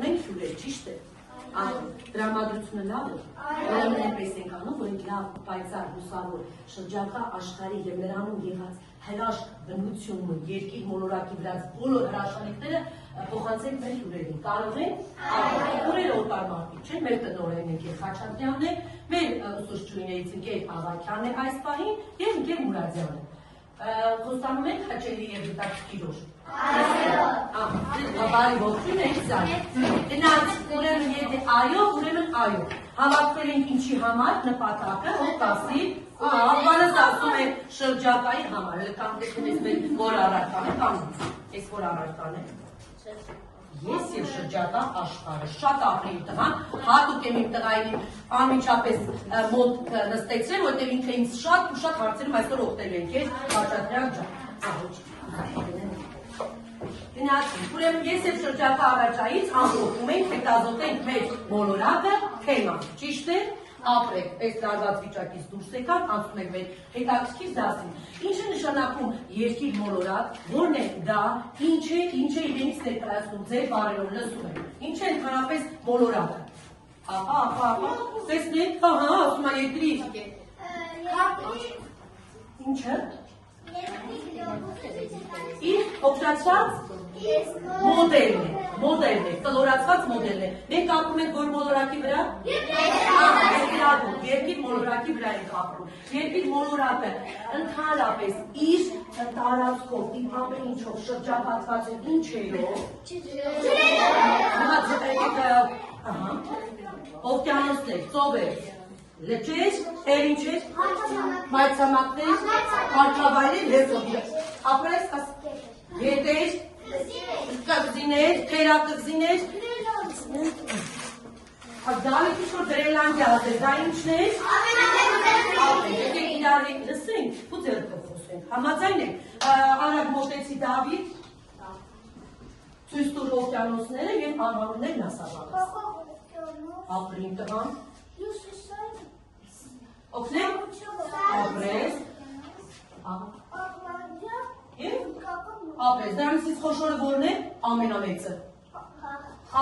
ունենք հյուրեր, ճիշտ է։ Տրամադրությունը լավ է, ուրեմն այնպես ենք անում, որ լավ պայծառ լուսավոր շրջակա աշխարհի եւ նրանում եղած հրաշք բնությունը, երկիր մոլորակի վրա բոլոր հրաշալիքները փոխանցել մեր հյուրերին։ Կարող են հյուրերը օտար մարդիկ չեն, մեր տնօրենն Ընկեր Խաչատրյանն է, մեր ուսուցչուհիներից Ընկեր Ավագյանն է այս պահին եւ Ընկեր Մուրադյանը։ Խոստանում ենք հաճելի եւ հետաքրքիր օր։ Բարի ողջույն եք ձեզ։ Գնաց, ուրեմն եթե այո, ուրեմն այո։ Հավաքվել ենք ինչի համար, նպատակը, որ կասի, բանս ասում է շրջակայի համար, կամ տեսնում ես մեր որ առարկան է, կամ ես որ առարկան է։ Ես եւ շրջակա աշխարհը շատ ապրեի տղան, հատուկ եմ իմ տղային անմիջապես մոտ նստեցրել, որտեղ ինքը ինձ շատ ու շատ հարցերում այսօր օգնել ենք, ես Խաչատրյան ջան։ Ուրեմն ես եւ շրջակա առաջայից ամփոփում ենք, հետազոտենք մեր մոլորակը, թեման, ճիշտ է, ապրեք, այս լարված վիճակից դուրս եկան, անցնում ենք մեր հետաքրքիր դասին։ Ինչ է նշանակում երկիր մոլորակ, որն է դա, ինչ է իրենից ներկայացնում, ձեր բառերով լսում եք, ինչ է ընդհանրապես մոլորակը։ Տեսնեք, ասում է երկրի։ Ինչը։ Իր փոքրացված մոդելն է, կլորացված մոդելն է։ Մենք ապրում ենք որ մոլորակի վրա։ Երկիր մոլորակի վրա ենք ապրում։ Երկիր մոլորակը ընդհանրապես իր տարածքով, իր ամեն ինչով շրջապատված է ինչերով։ Օվկիանոսներ, ծովեր, լճեր, ինչ էր, մայրցամաքներ, հարթավայրեր, լեզվեր, ապրես, գետեր, կղզիներ, թերակղզիներ, դալիքից որ Գրենլանդիա ասել, դա ինչն էր, եկեք իրար հետ լսենք, ու ձեռքով խոսենք, համաձայն եք, արագ մոտեցի Դավիթ, ցույց տուր օվկիանոսները և անվանումներն ասաբանես, ապրին տղան, օգնեք, ապրես, ապրես, դրանցից խոշորը որն է, ամենամեծը,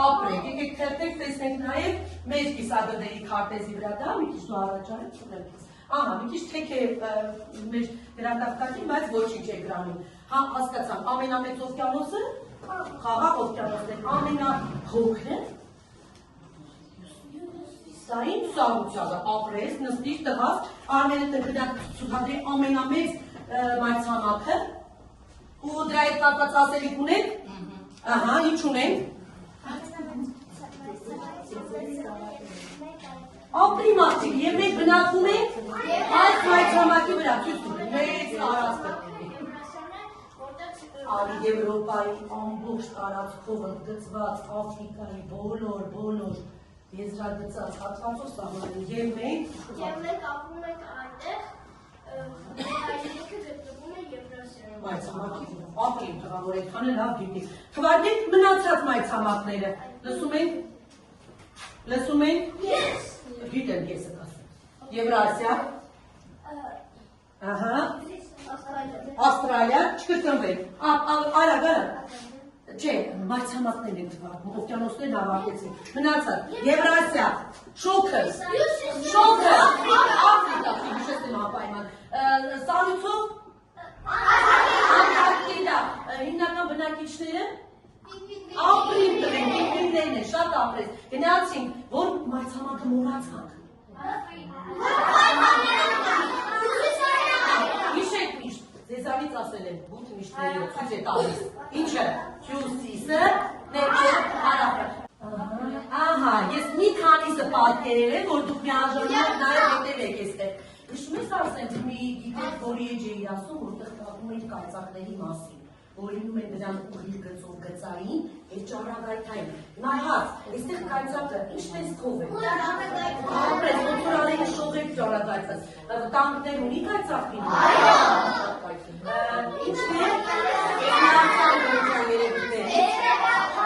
ապրեք, եկեք թերթեք, տեսնենք նաև մեր կիսագնդերի քարտեզի վրա դա, մի քիչ դու առաջարեք, չունենքից, ահա, մի քիչ թեք է մեր գրատախտակին, բայց ոչինչ է գրանում, հասկացամ, ամենամեծ օվկիանոսը, խաղաղ օվկիանոսն է, ամենափոքրը, Սա ինչ սարուցյալը, ապրես, նստիր, տղաս, արմենը տնկրյակ սուտադրի ամենամեծ մայրցամաքը, ու դրա հետ կապված ասելիք ունենք, ահա, ինչ ունենք, ապրի մարդիկ, և մենք բնակվում ենք այս մայրցամաքի վրա, ցույց տուր, մեծ տարածքը, Արի Եվրոպայի ամբողջ տարածքով ընդգծված Աֆրիկայի բոլոր եզրագծած հատվածով սահմանեն և մենք ապրում ենք այնտեղ, հայրենիքը գտնվում է Եվրասիայում։ Մայրցամաքի վրա, ապրին տղա, որ այդքանը լավ գիտի։ Թվարկեք մնացած մայրցամաքները, լսում ենք? Ես։ Գիտեմ կեսը կասեմ։ Եվրասիա։ Ահա։ Ավստրալիա, չկրկնվեք, արագ, չէ, մայրցամաքներն են թվարկում, օվկիանոսներն ավարտեցին, մնացած, Եվրասիա, շոքը, Աֆրիկա, հիշեցնեմ անպայման, սառույցով, Անտարկտիդա, հիմնական բնակիչները, ապրին տվենք, պինգվիններն են, շատ ապրես, գնացինք, որ մայրցամաքը մոռացանք։ Հիշեք միշտ, ձեզանից ասել եմ, բութ միշտների ցույց է տալիս, ինչը, հյուսիսը, ներքև, հարավը։ Ահա, ես մի քանիսը պատկերել եմ, որ դուք միաժամանակ նաև հետևեք էստեղ։ Հիշում ես ասեմ, մի գիտեք, որի էջ էի ասում, որտեղ պատմում էի կայծակների մասին, որ ինում են դրան ուղիղ գծով գծային, այդ ճառագայթային։ Նայած, այստեղ կայծակը ինչ տեսքով է։ Ապրես, ոնցոր ալեին շողեք ճառագայթած։ Տանկներ ունի կայծակին։ Ինչն է։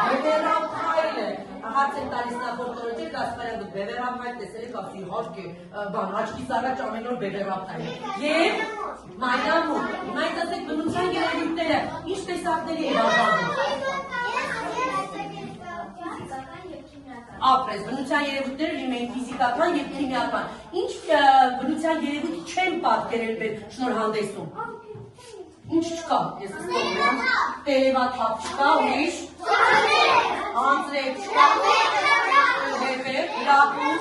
Բևերափայլը, հարց են տալիս նախորդ օրոջեր դասվարյագուտ, բևերափայլ տեսել եք ասի հարկ է, բան, աչքիս առաջ ամեն օր բևերափայլ է։ Եվ մայրամուր, մայր տասեք բնության երևույթները, ինչ տեսակների է բաժանում։ ապրես, բնության երևույթները լինում էին ֆիզիկական և քիմիական։ Ինչ բնության երևույթ չեն պատկերել մեր շնորհանդեսում։ Ինչ չկա, ես ասում եմ, տերևաթափ չկա, ուրիշ, անձրև չկա, գրապուր,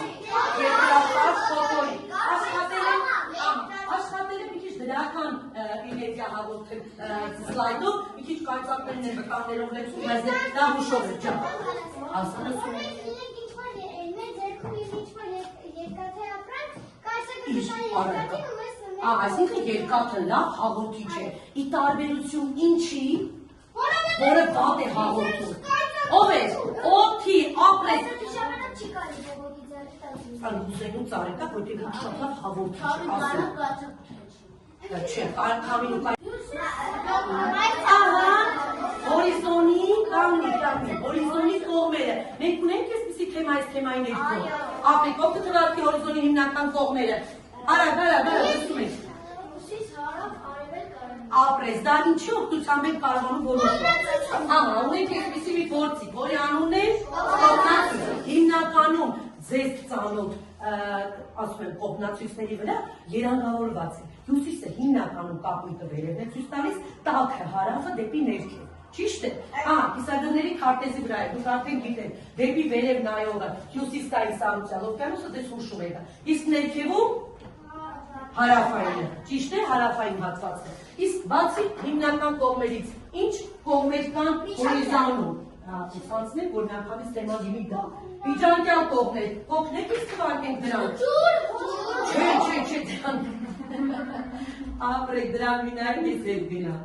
երկրապար, ֆոտոյի։ Աշխատելը մի քիչ դրական իներգիա հաղորդել սլայդով, մի քիչ կարծակներն են վկաններով լեցում, բայց դա հուշով է, ջան։ Ասում եմ։ Այսինքն երկաթը լավ հաղորդիչ է, ի տարբերություն ինչի, որը վատ է հաղորդում։ Ով է, օդի, ապրես։ Ուզենում ծարեկա, որտեղ շատ լավ հաղորդիչ ասում։ Չէ, կարքամին ու կայ։ Ահա, հորիզոնի կամնի, հորիզոնի կողմերը։ Մենք ունենք այսպիսի թեմայի ներքո։ Ապրեք, ով կթվարկի հորիզոնի հիմնական կողմերը։ Արագ, դեսում ենք։ Ապրես, դա ինչի օգնությամբ ենք կարողանում որոշել։ Ահա, ունենք այսպիսի մի գործիք, որի անունն է կողմնացույց։ Հիմնականում ձեզ ծանոթ, ասում եմ, կողմնացույցների վրա երանգավորված է։ Հյուսիսը հիմնականում կապույտը վերևն է ցույց տալիս, տաքը հարավը դեպի ներքև։ Ճիշտ է։ Ահա, կիսագնդերի քարտեզի վրա է, դուք արդեն գիտեք, դեպի վերև նայողը հյուսիսային սառնության օվկիանոսը դες հուշում եք։ Իսկ ներքևում հարավայինը, ճիշտ է, հարավային հատվածը։ Իսկ բացի հիմնական կողմերից, ինչ կողմեր կան հորիզոնում։ Ցանցնենք, որ նախանից թեման լինի դա։ Միջանկյալ կողմեր, հոգնեք իսկ թվարկենք դրանք։ Չէ, դրանք։ Ապրեք, դրան մինային ես էլ գնա։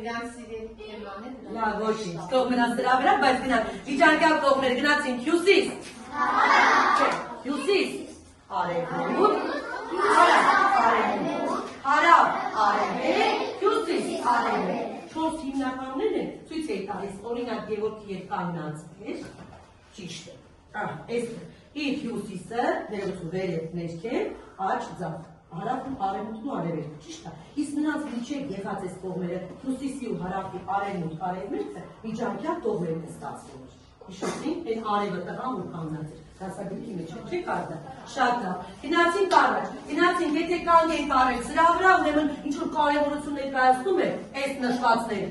Իրանց սիրելի թեման է։ Լավ, ոչինչ, թող մնաց դրա վրա, բայց գնանք։ Միջանկյալ կողմեր գնացինք հյուսիս։ Չէ, հյուսիս, արևմուտք, հարավ, արևելք, հյուսիս, արևելք։ 4 հիմնականներն են ցույց է տալիս, օրինակ Գևորգի եւ Կաննացիներ, ճիշտ է։ Այստեղ իր հյուսիսը, վերև ներքև, աջ ձախ, հարավն արևմուտքն ու արևելքը, ճիշտ է։ Իսկ նրանց միջև եղած այս կողմերը, հյուսիսի ու հարավի արևմուտք, արևելքը միջանկյալ կողմերն է ստացվում։ Հիշեցին, այն արևը տղան ու կանգնած էր։ Դասագրքի մեջ չի կարդա։ Շատ լավ։ Գնացինք առաջ։ Գնացինք, եթե կանգ ենք արել սրա վրա, ուրեմն ինչ որ կարևորություն ներկայացնում է այս նշվածները։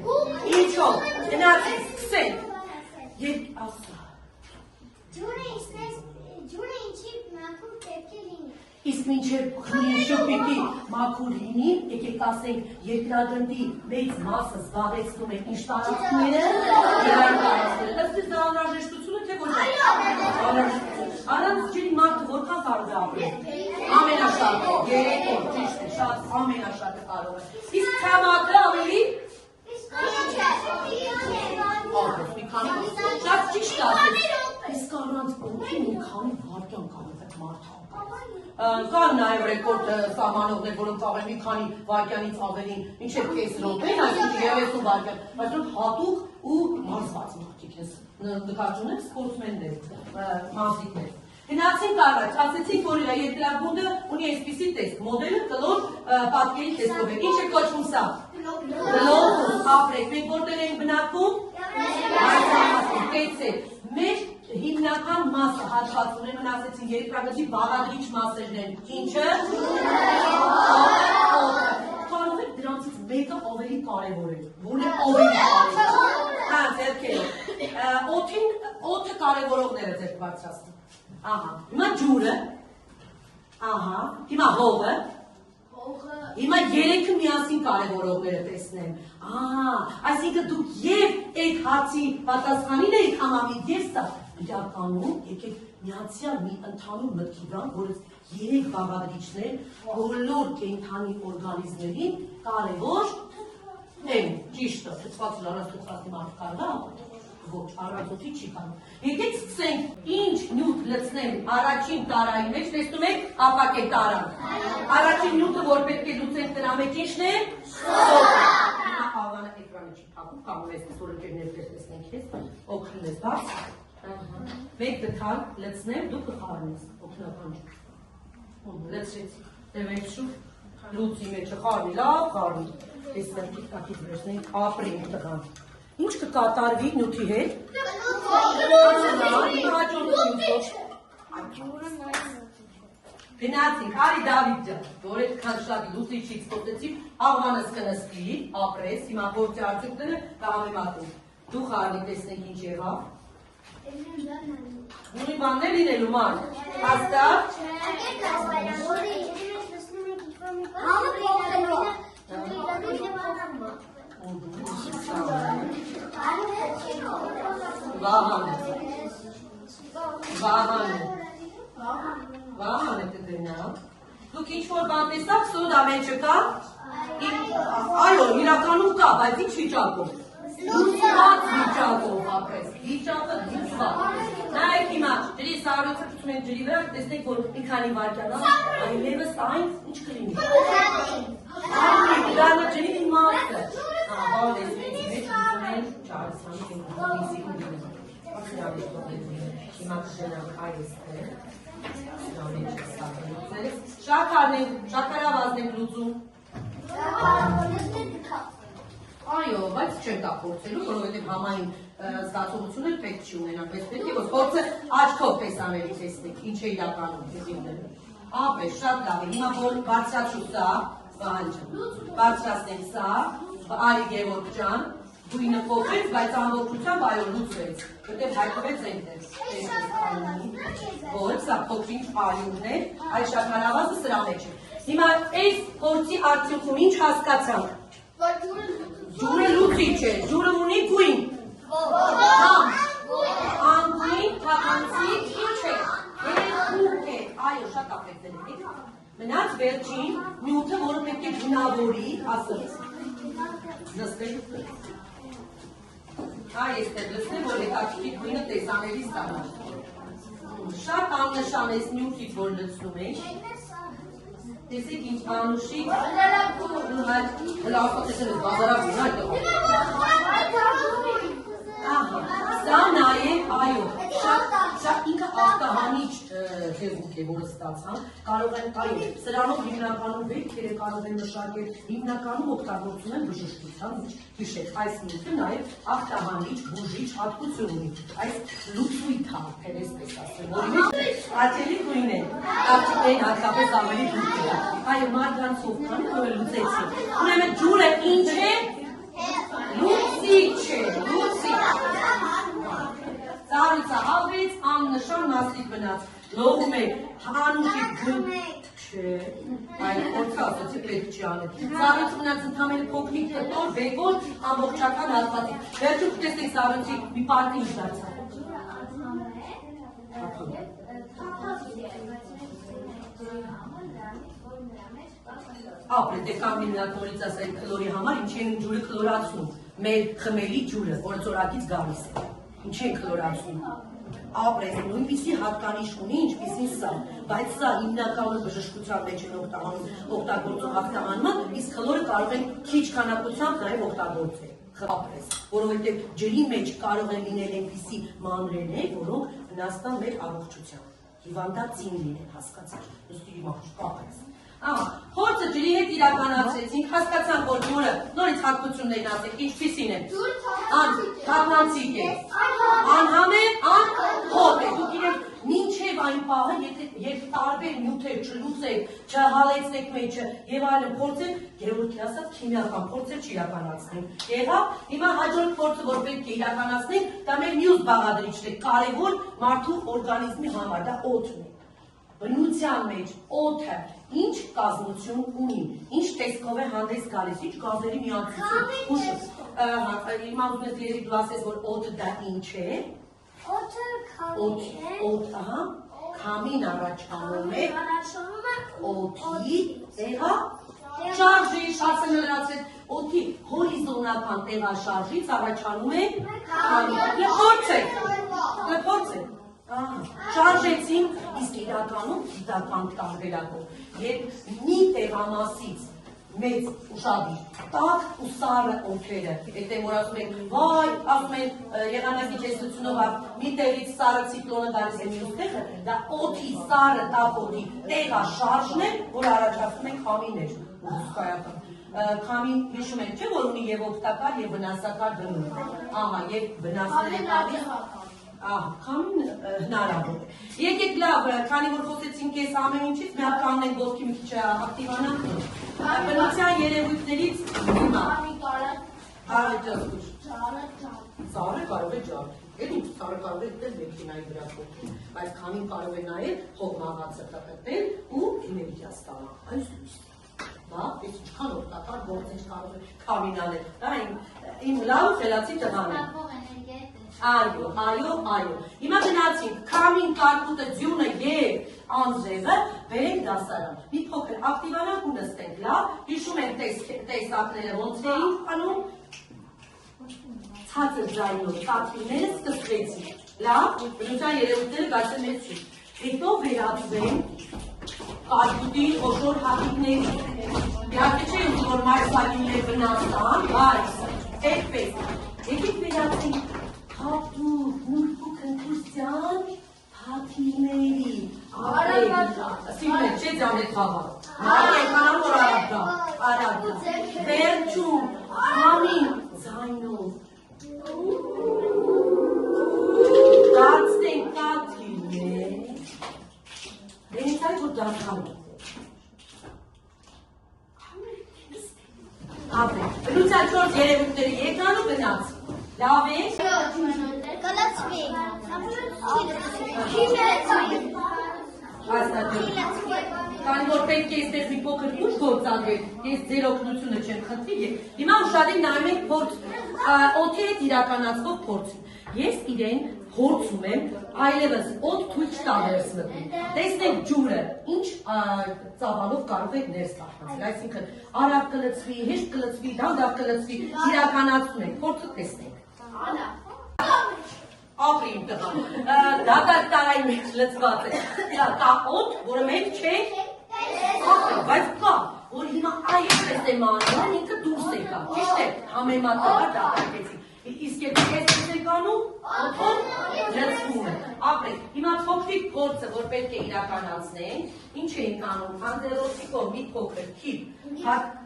Ինչով։ Գնացինք, սկսենք։ Երբ ասա։ Ջուրը ինչի մաքուր պետք է լինի։ Իսկ մինչև շփիկի մաքուր լինի, եկեք ասենք երկրագնդի մեծ մասը զբաղեցնում է ինչ տարածքները, իրար տարածքները։ Դա դա անհրաժեշտություն է, թե ոչ։ Առանց ջրի մարդը որքան կարող է ապրել։ Ամենաշատը, 3 օր, ճիշտ է, շատ ամենաշատը կարող է։ Իսկ թամակը ավելի շատ ճիշտ ասես։ Իսկ առանց ոնքի մի քանի վայրկյան կարող է մարդը։ Կան նաև ռեկորդ սահմանողներ, որոնք կարող են մի քանի վայրկյանից ավելին, մինչև կես րոպե, այսինքն 30 վայրկյան, բայց դրանք հատուկ ու մարզված մարդիկ են։ Նկատում եք սպորտսմեններ, մարզիկներ։ Գնացինք առաջ, ասեցինք, որ երկրագունդը ունի այսպիսի տեսք, մոդելը կլոր պատկերի տեսքով է։ Ինչ է կոչվում սա։ Գլոբուս, ապրեք, մենք որտեղ ենք բնակվում։ Մեր հիմնական մասը հատված ուրեմն ասեցին երկրագնդի բաղադրիչ մասերն են։ Ինչը։ Կարող եք դրանցից մեկը ավելի կարևոր է, որն է ավելի կարևոր։ Հա, ձեռքերով։ Օդը կարևորողները ձեռք բարձրացնում։ Ահա, հիմա ջուրը, ահա, հիմա հողը, հիմա երեքը միասին կարևորողները տեսնեմ։ Այսինքն դուք և այդ հարցի պատասխանին եք համամիտ և սա իրականում եկեք միացյալ մի ընդհանուր մտքի վրա, որից 3 բաղադրիչներ բոլոր կենդանի օրգանիզմներին կարևոր են, ճիշտ է, թծված լարած թծվածի մարդ կարող է, ոչ, առանցոցի չի կարող։ Եկեք սկսենք ինչ նյութ լցնեմ առաջին տարայի մեջ, տեսնում եք ապակե տարան։ Առաջին նյութը, որ պետք է լուծենք դրա մեջ ինչն է։ Սոդը։ Աղանը էկրանը չի թակում, կամ ես սորոջերներ տեսնենք ես, օգնում ես բաց։ Մեկ դթալ լցնեմ, դու կխարնես, օգնական չի։ Լցրեցի, դեմեք շուր, լուծի մեջը խարնի, լավ խարնի։ Ես սրտիկ կակից վերցնենք ապրինք տղան։ Ինչ կկատարվի նյութի հետ։ Գնացինք, արի Դավիթ ջան, որ այդքան շատ լուսիչից խոսեցիք, աղվանս կնստի, ապրես, հիմա գործի արդյունքները կհամեմատում։ Դու խառնի տեսնենք ինչ եղավ։ Ունի բաններ լինելու ման, հաստատ։ Վահան է կգնա։ Դուք ինչ-որ բան տեսաք սոդա մեջը կա։ Այո, իրականում կա, բայց ինչ վիճակով։ Լուսված վիճակով ապրես, վիճակը լուսված։ Նայեք հիմա, ջրի սառույցը պտում ենք ջրի վրա, տեսնեք, որ մի քանի վայրկյան այլևս այն ինչ կլինի։ Դառնա ջրի մի մասը։ Բան ես մեջի մեջ ուզում են չարսանի հիմա կշենանք այստեղ, շաքարավազն ենք լուծում։ Այո, բայց չեն կա փորձելու, որովհետև համային զգացողություններ պետք չի ունենան, բայց պետք է որ փորձը աչքով տեսանելի տեսնեք, ինչ է իրականում դեպիները։ Ապեր, շատ լավ է, հիմա որ բարձրացու սա, բարձրացնենք սա, Արի Գևորգ ջան, գույնը փոխեց, բայց ամբողջությամբ այո լուծվեց, որտեղ հայտնվեց այնտեղ։ Որ սա փոքրինչ արյունն է, այդ շաքարավազը սրա մեջ է։ Հիմա այս փորձի արդյունքում ինչ հասկացանք։ Ջուրը լուծիչ է, ջուրը ունի գույն։ Անգույն, թականցի, ինչ է։ Երեխուք է, այո, շատ ապետել է։ Մնաց վերջին նյութը, որը պետք է գունավորի, ասած։ Նստել։ Այ էստեղ լսնեմ, որ հետաքրքիր գույնը տեսանելի ստանալ։ Շատ աննշան ես նյութից, որ լցնում ենք։ Տեսեք ինչ անուշիկ, հլապոտեսել ես բազարապին, սա նաև, այո, շատ ինքը աղտահանիչ հեղուկ է, որը ստացան, կարող են, այո, սրանով հիմնականում վերքերը կարող են մշակել, հիմնականում օգտագործում են բժշկության, հիշեք, այս նյութը նաև աղտահանիչ, բուժիչ հատկություն ունի, այս լուծույթ հարթեր, այսպես ասեմ, որի մեջ աչելի գույն է, աղջիկներին հատկապես ավելի դուք է, այո, մարդկանցով կան, որ լուծեցին, ուրեմն ջուրը ինչ է, լուծիչ է, լուծիչ, ծառույցը հավեց, աննշան մասիկ մնաց, լողում է, անուշի գն, չէ, այլ փորձը ասացի պետք չի անել, ծառույցը մնաց ընդամենը փոքրիկ տտոր, բեկոր, ամբողջական հատվածի, վերջում կտեսնեք ծառույցի մի պարտի ինչ դարձավ։ Ապրե, դե կամ մինակ նորից ասային կլորի համար, ինչ են ջուրը կլորացնում, մեր խմելի ջուրը, որը ծորակից գալիս է, ինչ են կլորացնում, ապրե, նույնպիսի հատկանիշ ունի, ինչպիսին սա, բայց սա հիմնականում բժշկության մեջ են օգտագործող հաղթահանման, իսկ կլորը կարող են քիչ քանակությամբ նաև օգտագործել, ապրես, որովհետև ջրի մեջ կարող են լինել այնպիսի մանրերներ, որոնք վնասան մեր առողջության, հիվանդացին լինեն, հասկացաք, նստի ապրես։ Փորձը ջրի հետ իրականացրեցինք, հասկացանք, որ ջուրը նորից հատկություններն ասենք, ինչպիսին է։ Թափանցիկ է, անհամեր, անհոտ է, դուք իրենք մինչև այն պահը, երբ տարբեր նյութեր չլուծեք, չհալեցնեք մեջը եւ այլն փորձեք, Գևորգի ասած քիմիական փորձեր չիրականացնենք։ Եղավ, հիմա հաջորդ փորձը, որ պետք է իրականացնենք, դա մեր մյուս բաղադրիչն է, կարևոր մարդու օրգանիզմի համար, դա օդն է։ Բնության մեջ օդը ինչ կազմություն ունի, ինչ տեսքով է հանդես գալիս, ինչ գազերի միացություն։ Հիմա ուզում ես երեք դու ասես, որ օդը դա ինչ է։ Օդը քամին առաջանում է օդի, շարժի, շարժը լրացրեց, օդի հորիզոնական տեղաշարժից առաջանում է քամին։ Փորձեք։ Շարժեցին, իսկ իրականում գիտական տարբերակով, երբ մի տեղամասից մեծ ուշադիր, տաք ու սառը օդերը, եթե որ ասում ենք, վայ, ասում ենք եղանակի տեսությունով մի տեղից սառը ցիկլոնը գալիս է մյուս տեղը, դա օդի, սառը տաք օդի տեղաշարժն է, որ առաջացնում է քամիներ, հսկայական։ Քամին հիշում ենք, չէ, որ ունի եւ օգտակար եւ վնասակար բնույթ։ Ահա, եւ վնասներ է տալիս Քամին հնարավոր է։ Եկեք լավ, քանի որ խոսեցինք այս ամեն ինչից, մի հատ կանենք ոսկի մի քիչ ակտիվանանք։ Բնության երևույթներից հիմա։ Արեջասուր։ Ծառը կարող է ջարդել։ Էլ ինչ ծառը կարող է դել մեքենայի վրա փոխել, բայց քամին կարող է նաև հողմաղացը տպտել ու էներգիա ստանալ։ Այս լույս։ Դա այս ինչքան օգտակար գործ ինչ կարող է քամին անել։ Դա իմ լավ խելացի տղան է։ Այո։ Հիմա գնացինք քամին, կարկուտը, ձյունը եւ անձրևը բերենք դասարան։ Մի փոքր ակտիվանանք ու նստենք, լավ։ Հիշում եք տեսակները ոնց էին անում։ Ցածր ձայնով ծածկիները սկսվեցին։ Լավ, բնության երևույթները գացել մեծ չի։ Հետո վերածվենք կարկուտի խոշոր հատիկների։ Իհարկե չէ ուզում որ մայրսակիններ վնասան, բայց այդպես։ Եկեք վերածենք հատուկ, մուրտուկ ընկրության հատիկների։ Սիմներ, չէ ձանետ խաղար։ Մարդիկ կանան որ արագ դա։ Վերջում, համին ձայնով։ Դարձնենք կաթիլներ, դենից այդ որ դարձանում։ Ապրեք, բնության 4 երևույթները եկան ու գնաց։ Լավ է։ Կլացվի։ Քանի որ պետք է այստեղ մի փոքր ուժ գործադրել, ես ձեր օգնությունը չեմ խնդրի։ Հիմա ուշադիր նայում ենք փորձ, օդի հետ իրականացվող փորձին։ Ես իրեն փորձում եմ այլևս օդ թույլ չտալ ներս մտնել։ Տեսնենք ջուրը ինչ ծավալով կարող է ներս թափանցել, այսինքն արագ կլցվի, հեշտ կլցվի, դանդաղ կլցվի, իրականացնում ենք, փորձը տեսնենք։ Ապրի իմ տղան, դատարկ տարայի մեջ լծված է, կա օդ, որը մենք չենք ապրի, բայց կա, որ հիմա այդպես է մանրան, ինքը դուրս է կա, ճիշտ է, համեմատաբար դատարկեցի, իսկ եթե ես եք անում, օդով լծվում է, ապրեք, հիմա փոքրիկ փորձը, որ պետք է իրականացնենք, ինչ էինք անում, անձերոսիկով մի փոքր քիպ,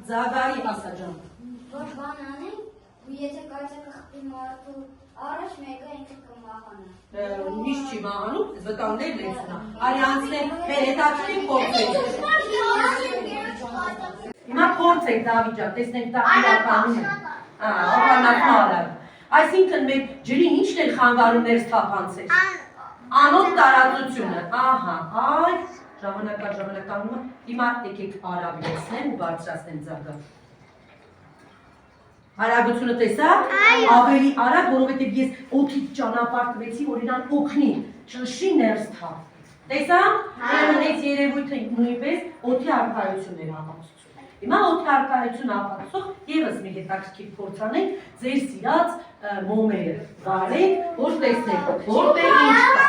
ձագարի ասաջան։ Որ բան անենք, ու եթե կարծեք խփի մարդու առաջ մեկը ինքը կմահանա։ Միշտ չի մահանում, վտանգներ լեցնա, արի անցնենք մեր հետաքրքիր փորձ Հիմա փորձ ենք Դավիթ ջան, տեսնենք դա իրականում է։ Անհանրական։ Այսինքն մեր ջրին ի՞նչն է խանգարում ներս թափանցել։ Անոտ տարածությունը։ Ահա, այ ժամանականում հիմա եկեք արագ լցնեմ ու բարձրացնեմ ձագը։ Արագությունը տեսա՞ք։ Ավելի արագ, որովհետև ես օդից ճանապարհ տվեցի, որ իրան օգնի, ճնշի ներս թափ։ Տեսա՞ք։ Այս երևույթը նույնպես օդի առկայությունն էր ապացուցում։ Հիմա օդի առկայություն ապացուցող ևս մի հետաքրքիր փորձ անենք, ձեր սիրած մոմերը վարենք, որ տեսնենք, որտեղ ինչ կա։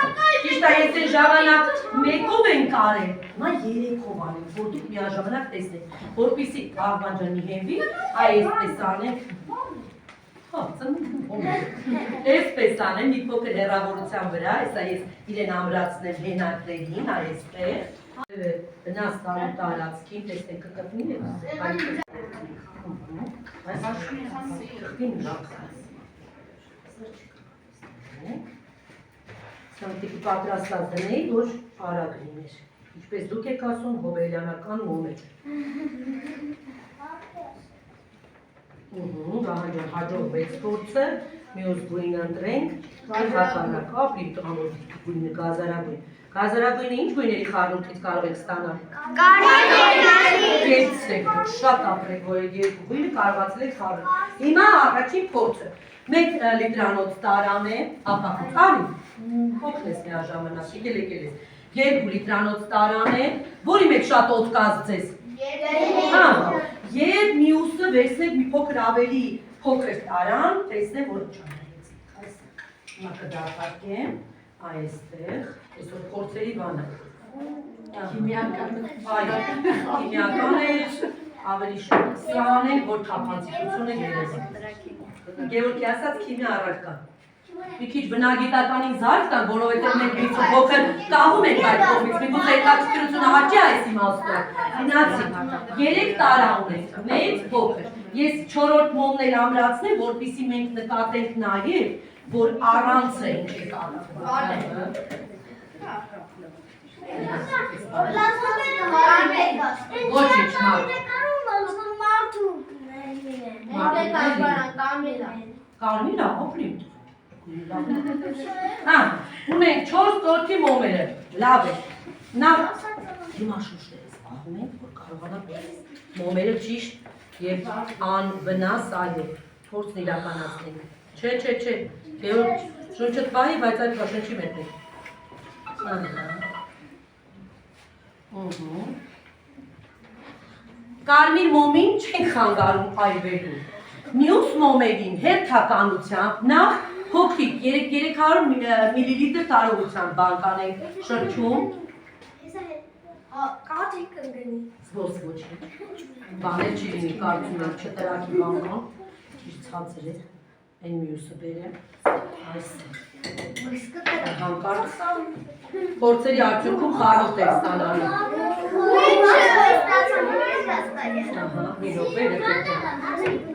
Ճիշտ է, ես այն ժամանակ մեկով ենք արել, հիմա երեքով անենք, որ դուք միաժամանակ տեսնեք, որպեսզի աղբան ջան մի հենվի, այսպես անենք։ Այսպես անեմ, մի փոքր հեռավորության վրա, այսա ես իրեն ամրացնեմ հենակներին, այստեղ, բնաս տանու տարածքին, տեսնենք կտպնի է, այս աշկին Սանտիկի պատրաստած դնեի, որ արագ լիներ, ինչպես դուք եք ասում, հոբելյանական մոմեր։ Հաջող 6 փորձը, մյուս գույնը ընտրենք, հականակ, ապրի տղամոտ գույնը գազարագույն։ Գազարագույնը ինչ գույների խառնուրդից կարող եք ստանալ։ Կերցրեք, շատ ապրեք, որ երկու գույնը կարողացել եք խառնել։ Հիմա առաջին փորձը։ 1 լիտրանոց տարան է, ապակուց, արի, փոքրես միաժամանակ, եկել ես։ 2 լիտրանոց տարան է, որի մեկ շատ օդ կազդես։ Եվ մյուսը վերցնեք մի փոքր ավելի փոքր տարան, տեսնեմ, որ չանայեցիք, այսը, հիմա կդարպարկեմ, այստեղ, այսօր փորձերի բանը, քիմիական էր, ավելի շատ, սյան է, որ թափանցիկությունը երևա, Գևորգի ասած քիմիա առարկա, մի քիչ բնագիտականին զարկ տան, որովհետև մենք մի փոքր կահում ենք այդ կողմից, մի փոքր հետաքրքրությունը հաճի այս իմաստով, գնացի, 3 տարա ունենք, մեծ փոքր, ես 4-րդ մոմն էլ ամրացնեմ, որպեսզի մենք նկատենք նաև, որ առանց է ինչ է կարող։ Ոչինչ, Կարմիրա, օպրիմ։ Ունենք 4 տորթի մոմերը, լավ է։ Նախ հիմա շուշներս պահում ենք, որ կարողանանք մոմերը ճիշտ եւ անվնաս այլ փորձն իրականացնենք։ Չէ, Գեորգ, շունչդ պահի, բայց այդ շունչի մեկնի։ Կարմիր մոմին չենք խանգարում այրվելու։ Մյուս մոմերին հերթականությամբ նախ փոքրիկ 300 մլ տարողությամբ բանկանենք շրջում։ Զբոս ոչինչ։ Բաներ չի լինի, կարծում եմ չտրակի բանկան։ Ճիշտ ցածր է, այն մյուսը բերեմ, այս հանկարծ փորձերի արդյունքում խառնոտ է ստանալու։ Ահա, մի րոպե դեպի։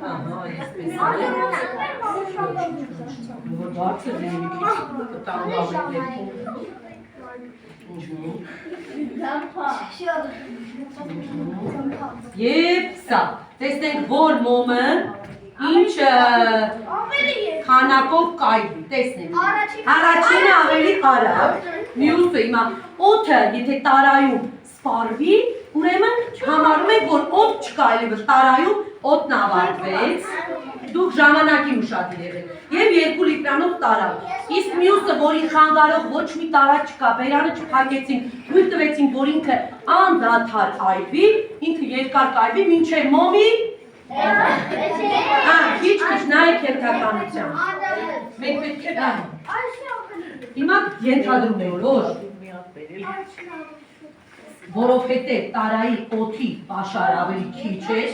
Ահա, այսպես է։ Որ բարձր լինի մի քիչ կտանվավեք ներքում։ Եվ սա, տեսնենք որ մոմը ինչ քանակով կայվի, տեսնենք։ Առաջինը ավելի արագ, մյուսը հիմա օդը եթե տարայում սպառվի, ուրեմն համարում ենք, որ օդ չկա այլևս տարայում, օդն ավարտվեց, դուք ժամանակի ուշադիր եղեք, և 2 լիտրանով տարավ, իսկ մյուսը, որին խանգարող ոչ մի տարա չկա, բերանը չփակեցինք, թույլ տվեցինք, որ ինքը անդադար այրվի, ինքը երկար կայվի, մինչև մոմի քիչ նայեք հերթականությամբ, մենք պետք է գանք, հիմա ենթադրում է որ որովհետև տարայի օդի պաշարը ավելի քիչ էր,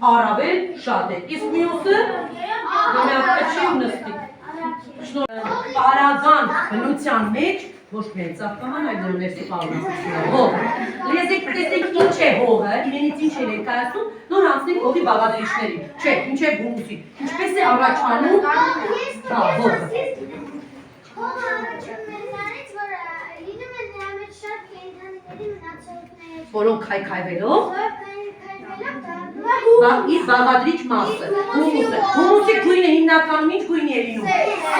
առավել շատ է, իսկ մյուսը չի ու նստի։ Պարագան բնության մեջ, ոչ միայն ծաղկաման, այլ նոր ներսի պարունակությունը, հողը։ Լեզեք տեսեք ինչ է հողը, իրենից ինչ է ներկայացնում, նոր անցնենք հողի բաղադրիչներին, չէ, ինչ է բունուսի, ինչպես է առաջանում հողը։ Որոնք քայքայվելով իր բաղադրիչ մասը, հումուսը, հումուսի գույնը հիմնականում ինչ գույնի է լինում, սև,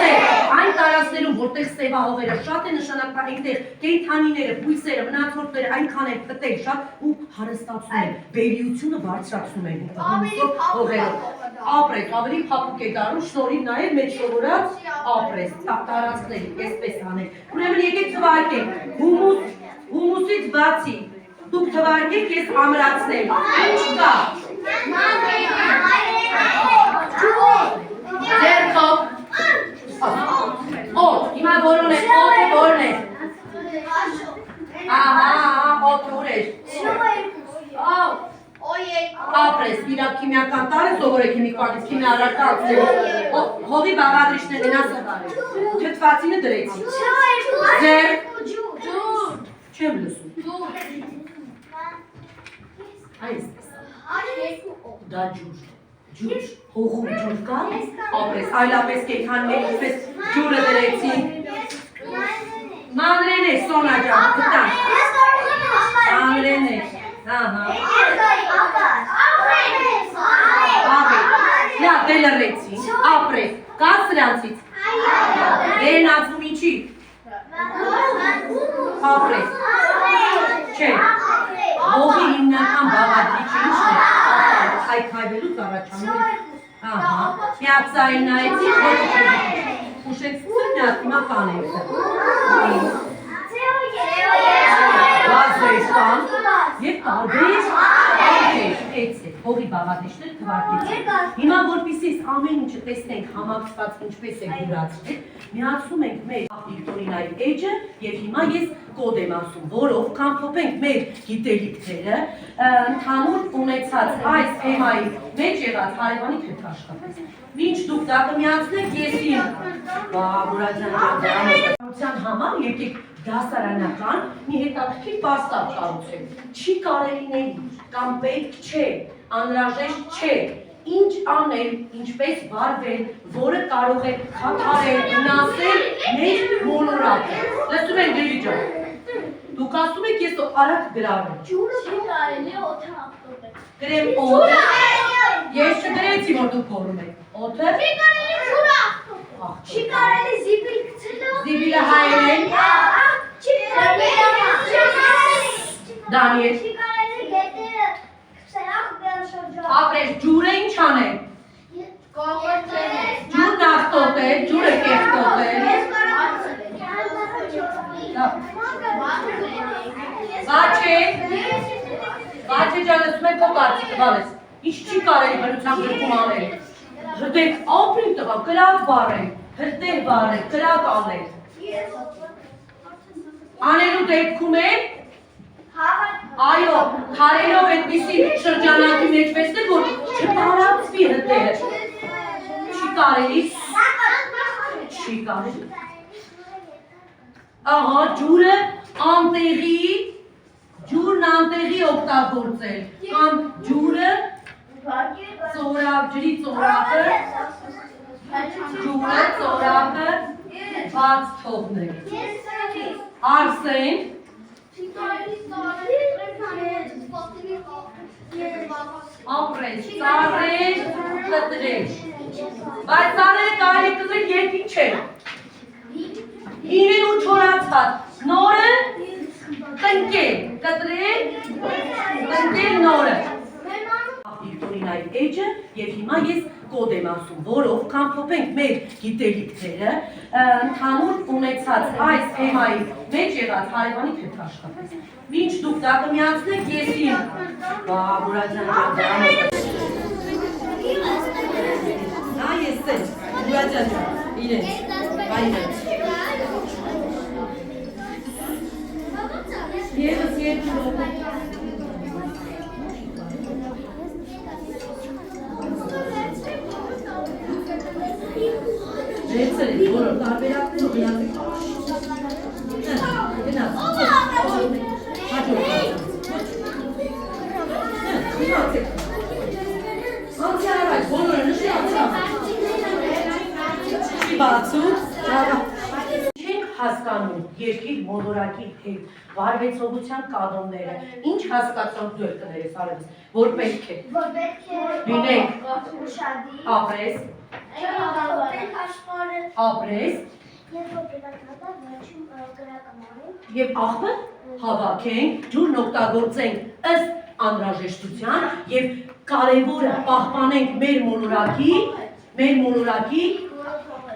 այն տարածներում, որտեղ սևահողերը շատ է նշանակական այնտեղ կենդանիները, բույսերը, մնացորդները այնքան են պտել շատ ու հարստացում են, բերիությունը բարձրացնում են հումուսով հողերով, ապրես, ավելի փափուկ է դառնում, շնորհիվ նաև մեջ սովորած ապրես, տարածքների, այսպես անել, ուրեմն եկեք թվարկենք, հումուսից բացի դուք թվարկեք ես ամրացնեմ, ինչ կա, ձերքով, օդ, հիմա որոն է, օդը որն է, ահա, օդ ուր էր, ապրես, իրակ քիմիական տարը սովորեք հիմիկվանից, քիմիարական, հողի բաղադրիչներ են ասը տարել, թթվածինը դրեցի, ձեր, չեմ լսում, այսպես, դա ջուր, հողում ջուր կա, ապրես, այլապես կեքաններ, ինչպես ջուրը դրեցին, մանրեն է, սոնա ջան, կտան, մանրեն է, ահա, լա, դելրեցին, ապրես, կա սրանցից, են ածում ինչի, ապրես, չէ, հողի հիմնական բաղադրիչը ինչն է, քայքայվելուց առաջանում է, ահա, միացային նայեցին, ոչ ուշեցցին միած հիմա կանենք, վազրեստան և տարբեր հողի բաղադրիչներ թվարկեցին, հիմա որպեսզի ամեն ինչը տեսնենք համակցված ինչպես է գուրացվել, միացում ենք մեր Վիկտորինայի էջը և հիմա ես կոդ եմ ասում, որով կանփոփենք մեր գիտելիքները ընդհանուր ունեցած այս թեմայի մեջ եղած հարևանի հետ աշխատես։ Մինչ դուք դա կմիացնեք, ես իմ Մուրադյան համար եկեք դասարանական մի հետաքրքիր պաստառ կառուցել։ Չի կարելիների կամ պետք չէ, անհրաժեշտ չէ, ինչ անել, ինչպես վարվել, որը կարող է խաթարել, վնասել մեր մոլորակը։ Լսում եք դեպի ջան։ Դուք ասում եք ես արագ գրավեմ։ Ջուրը չի կարելի օդը ապտոպել։ Գրեմ օդը։ Ես չգրեցի որ դուք կորում եք։ Օդը։ Չի կարելի ջուրը ապտոպել։ Չի կարելի զիբիլ գցել։ Զիբիլը հայերեն։ Չի կարելի։ Դանիել։ Չի կարելի գետերը գցել բերշրջան։ Ապրես ջուրը ինչ անել։ Կողոպտել։ Ջուրն ախտոտել, ջուրը կեղտոտել։ Բաչե ջան, ասում եք քո կարծիքը բանես։ Ինչ չի կարելի բնության գրքում անել։ Հրդեհ ապրին տղա, կրակ բարել, հրդեհ բարել, կրակ անել։ Անելու դեպքում է այո, քարերով այդպիսի շրջանակի մեջ վեցնել, որ չտարածվի հրդեհը։ Չի կարելի։ Չի կարելի։ Ահա ջուրը ջուրն անտեղի օգտագործել, կամ ջուրը ջրի ծորակը, ջուրը ծորակը բաց թողնել։ Արսեն, ապրես, ծառեր, կտրեր, բայց ծառերը կարելի կտրել երկի չէ, հինեն ու չորացած, նորը տնկել, կտրել, տնկել նորը։ Վիկտորինայի էջը և հիմա ես կոդ եմ ասում, որով կանփոփենք մեր գիտելիքները, ընդհանուր ունեցած այս թեմայի մեջ եղած հարևանի փեթաշկապես։ Մինչ դուք դա կմիացնեք, ես իմ Մուրադյան ջան, նա ես ես, Մուրադյան ջան, իրենց, Եվս երկու րոպե։ Վերցրեք, որը տարբերակներով գնացեք։ Գնաց։ Հաջորդ։ Անցի առաջ, բոլորը նշի չի բացում։ Հասկանում երկիր մոլորակի հետ վարվեցողության կանոնները, ինչ հասկացանք դու եք կներես արևս, որ պետք է լինենք ապրես, և աղբը հավաքենք, ջուրն օգտագործենք ըստ անհրաժեշտության և կարևորը պահպանենք մեր մոլորակի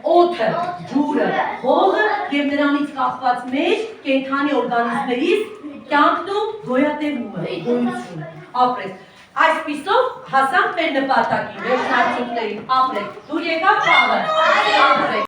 օդը, ջուրը, հողը և նրանից կախված մեր կենդանի օրգանիզմներից կյանքն ու գոյատևումը, ապրես։ Այսպիսով հասանք մեր նպատակին, մեր շնորհիվներին, ապրեք, դուր եկավ խաղը, ապրեք։